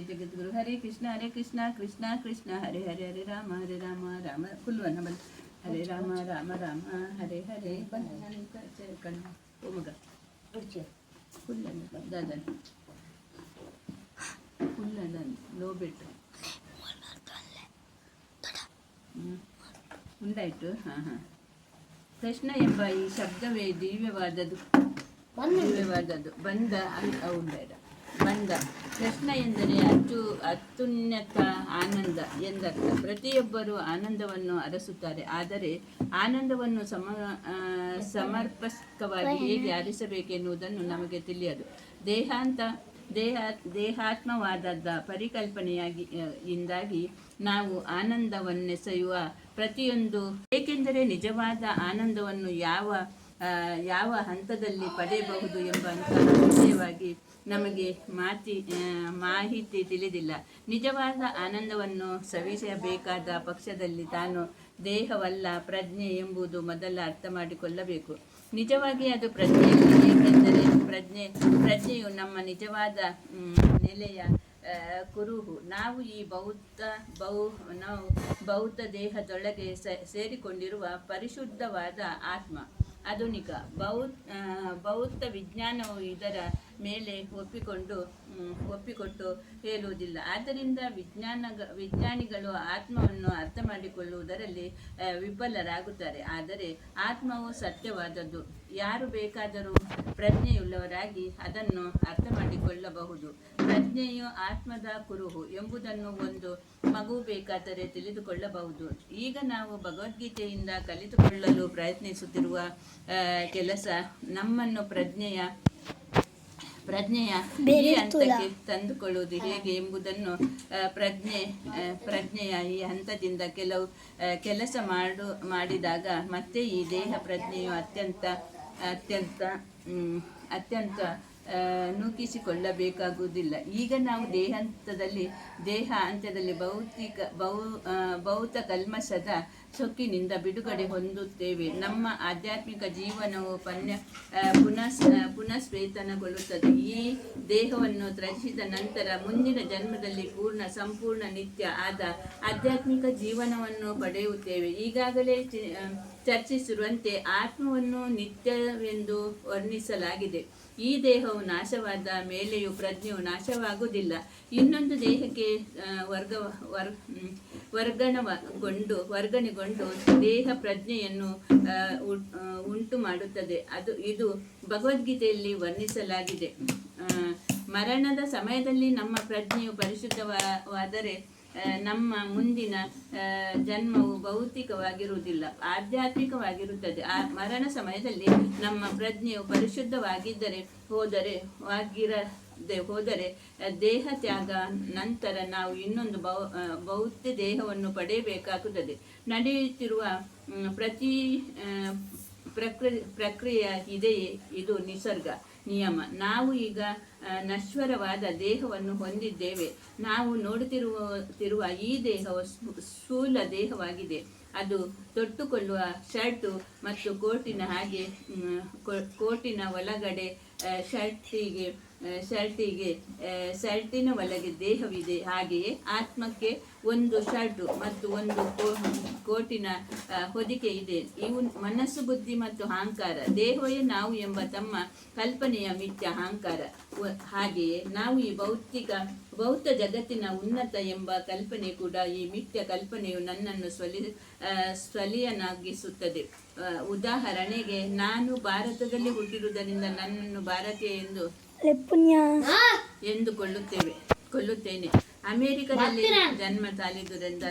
ಜಗದ್ಗುರು. ಹರೇ ಕೃಷ್ಣ ಕೃಷ್ಣ ಕೃಷ್ಣ ಹರೇ ಹರೇ, ಹರೇ ರಾಮ ರಾಮ ಕುಲ್ವನ ಬಲ್. ಹರೇ ರಾಮ ರಾಮ ಹರೇ ಹರೇ. ಕಣ್ಣ ಓ ಮಗ ಕುಲ್ಲನ್ ದಾದನ್ ಕುಲ್ಲನ್ ಲೋ ಬಿಟ್ಟು ಉಂಡಾಯ್ತು. ಕೃಷ್ಣ ಎಂಬ ಈ ಶಬ್ದವೇ ದಿವ್ಯವಾದದ್ದು. ಬಂದ ಉಂಡಾಡ ಬಂದ. ಕೃಷ್ಣ ಎಂದರೆ ಅತ್ಯುನ್ನತ ಆನಂದ ಎಂದರ್ಥ. ಪ್ರತಿಯೊಬ್ಬರೂ ಆನಂದವನ್ನು ಅರಸುತ್ತಾರೆ, ಆದರೆ ಆನಂದವನ್ನು ಸಮರ್ಪಕವಾಗಿ ಹೇಗೆ ಅರಿಸಬೇಕೆನ್ನುವುದನ್ನು ನಮಗೆ ತಿಳಿಯದು. ದೇಹಾತ್ಮವಾದದ ಪರಿಕಲ್ಪನೆಯಿಂದಾಗಿ ನಾವು ಆನಂದವನ್ನೆಸೆಯುವ ಪ್ರತಿಯೊಂದು, ಏಕೆಂದರೆ ನಿಜವಾದ ಆನಂದವನ್ನು ಯಾವ ಹಂತದಲ್ಲಿ ಪಡೆಯಬಹುದು ಎಂಬಂತಹ ವಿಷಯವಾಗಿ ನಮಗೆ ಮಾಹಿತಿ ತಿಳಿದಿಲ್ಲ. ನಿಜವಾದ ಆನಂದವನ್ನು ಸವಿಸಬೇಕಾದ ಪಕ್ಷದಲ್ಲಿ ತಾನು ದೇಹವಲ್ಲ, ಪ್ರಜ್ಞೆ ಎಂಬುದು ಮೊದಲ ಅರ್ಥ ಮಾಡಿಕೊಳ್ಳಬೇಕು. ನಿಜವಾಗಿ ಅದು ಪ್ರಜ್ಞೆಯಲ್ಲಿ, ಏಕೆಂದರೆ ಪ್ರಜ್ಞೆಯು ನಮ್ಮ ನಿಜವಾದ ನೆಲೆಯ ಕುರುಹು. ನಾವು ಈ ಭೌತ ದೇಹದೊಳಗೆ ಸೇರಿಕೊಂಡಿರುವ ಪರಿಶುದ್ಧವಾದ ಆತ್ಮ. ಆಧುನಿಕ ಭೌತ ವಿಜ್ಞಾನವು ಇದರ ಮೇಲೆ ಒಪ್ಪಿಕೊಟ್ಟು ಹೇಳುವುದಿಲ್ಲ. ಆದ್ದರಿಂದ ವಿಜ್ಞಾನಿಗಳು ಆತ್ಮವನ್ನು ಅರ್ಥ ಮಾಡಿಕೊಳ್ಳುವುದರಲ್ಲಿ ವಿಫಲರಾಗುತ್ತಾರೆ. ಆದರೆ ಆತ್ಮವು ಸತ್ಯವಾದದ್ದು. ಯಾರು ಬೇಕಾದರೂ ಪ್ರಜ್ಞೆಯುಳ್ಳವರಾಗಿ ಅದನ್ನು ಅರ್ಥ ಮಾಡಿಕೊಳ್ಳಬಹುದು. ಪ್ರಜ್ಞೆಯು ಆತ್ಮದ ಕುರುಹು ಎಂಬುದನ್ನು ಒಂದು ಮಗು ಬೇಕಾದರೆ ತಿಳಿದುಕೊಳ್ಳಬಹುದು. ಈಗ ನಾವು ಭಗವದ್ಗೀತೆಯಿಂದ ಕಲಿತುಕೊಳ್ಳಲು ಪ್ರಯತ್ನಿಸುತ್ತಿರುವ ಕೆಲಸ ನಮ್ಮನ್ನು ಪ್ರಜ್ಞೆಯ ಈ ಹಂತಕ್ಕೆ ತಂದುಕೊಳ್ಳುವುದು ಹೇಗೆ ಎಂಬುದನ್ನು ಪ್ರಜ್ಞೆಯ ಈ ಹಂತದಿಂದ ಕೆಲಸ ಮಾಡಿದಾಗ ಮತ್ತೆ ಈ ದೇಹ ಪ್ರಜ್ಞೆಯು ಅತ್ಯಂತ ನೂಕಿಸಿಕೊಳ್ಳಬೇಕಾಗುವುದಿಲ್ಲ. ಈಗ ನಾವು ದೇಹ ಹಂತದಲ್ಲಿ ಭೌತ ಕಲ್ಮಶದ ಸೊಕ್ಕಿನಿಂದ ಬಿಡುಗಡೆ ಹೊಂದುತ್ತೇವೆ. ನಮ್ಮ ಆಧ್ಯಾತ್ಮಿಕ ಜೀವನವು ಪುನಃಶ್ಚೇತನಗೊಳ್ಳುತ್ತದೆ. ಈ ದೇಹವನ್ನು ತ್ಯಜಿಸಿದ ನಂತರ ಮುಂದಿನ ಜನ್ಮದಲ್ಲಿ ಸಂಪೂರ್ಣ ನಿತ್ಯ ಆದ ಆಧ್ಯಾತ್ಮಿಕ ಜೀವನವನ್ನು ಪಡೆಯುತ್ತೇವೆ. ಈಗಾಗಲೇ ಚರ್ಚಿಸಿರುವಂತೆ ಆತ್ಮವನ್ನು ನಿತ್ಯವೆಂದು ವರ್ಣಿಸಲಾಗಿದೆ. ಈ ದೇಹವು ನಾಶವಾದ ಮೇಲೆಯೂ ಪ್ರಜ್ಞೆಯು ನಾಶವಾಗುವುದಿಲ್ಲ. ಇನ್ನೊಂದು ದೇಹಕ್ಕೆ ವರ್ಗಣೆಗೊಂಡು ದೇಹ ಪ್ರಜ್ಞೆಯನ್ನು ಉಂಟು ಮಾಡುತ್ತದೆ. ಇದು ಭಗವದ್ಗೀತೆಯಲ್ಲಿ ವರ್ಣಿಸಲಾಗಿದೆ. ಮರಣದ ಸಮಯದಲ್ಲಿ ನಮ್ಮ ಪ್ರಜ್ಞೆಯು ಪರಿಶುದ್ಧವಾದರೆ ನಮ್ಮ ಮುಂದಿನ ಜನ್ಮವು ಭೌತಿಕವಾಗಿರುವುದಿಲ್ಲ, ಆಧ್ಯಾತ್ಮಿಕವಾಗಿರುತ್ತದೆ. ಮರಣ ಸಮಯದಲ್ಲಿ ನಮ್ಮ ಪ್ರಜ್ಞೆಯು ಪರಿಶುದ್ಧವಾಗಿದ್ದರೆ ಹೋದರೆ ದೇಹ ತ್ಯಾಗ ನಂತರ ನಾವು ಇನ್ನೊಂದು ಭೌತ ದೇಹವನ್ನು ಪಡೆಯಬೇಕಾಗುತ್ತದೆ. ನಡೆಯುತ್ತಿರುವ ಪ್ರತಿ ಪ್ರಕ್ರಿಯೆ ಇದೆಯೇ, ಇದು ನಿಸರ್ಗ ನಿಯಮ. ನಾವು ಈಗ ನಶ್ವರವಾದ ದೇಹವನ್ನು ಹೊಂದಿದ್ದೇವೆ. ನಾವು ನೋಡುತ್ತಿರುವ ಈ ದೇಹವು ಸ್ಥೂಲ ದೇಹವಾಗಿದೆ. ಅದು ತೊಟ್ಟುಕೊಳ್ಳುವ ಶರ್ಟು ಮತ್ತು ಕೋಟಿನ ಹಾಗೆ ಕೋಟಿನ ಒಳಗಡೆ ಶರ್ಟಿನ ಒಳಗೆ ದೇಹವಿದೆ. ಹಾಗೆಯೇ ಆತ್ಮಕ್ಕೆ ಒಂದು ಶರ್ಟು ಮತ್ತು ಒಂದು ಕೋಟಿನ ಹೊದಿಕೆ ಇದೆ. ಇವು ಮನಸ್ಸು, ಬುದ್ಧಿ ಮತ್ತು ಅಹಂಕಾರ. ದೇಹವೇ ನಾವು ಎಂಬ ತಮ್ಮ ಕಲ್ಪನೆಯ ಮಿಥ್ಯ ಅಹಂಕಾರ. ಹಾಗೆಯೇ ನಾವು ಈ ಭೌತ ಜಗತ್ತಿನ ಉನ್ನತ ಎಂಬ ಕಲ್ಪನೆ ಕೂಡ. ಈ ಮಿಥ್ಯ ಕಲ್ಪನೆಯು ನನ್ನನ್ನು ಸ್ವಲೀಯನಾಗಿಸುತ್ತದೆ. ಉದಾಹರಣೆಗೆ, ನಾನು ಭಾರತದಲ್ಲಿ ಹುಟ್ಟಿರುವುದರಿಂದ ನನ್ನನ್ನು ಭಾರತೀಯ ಎಂದುಕೊಳ್ಳುತ್ತೇನೆ. ಅಮೆರಿಕದಲ್ಲಿ ಜನ್ಮ ತಾಳಿದುದರಿಂದ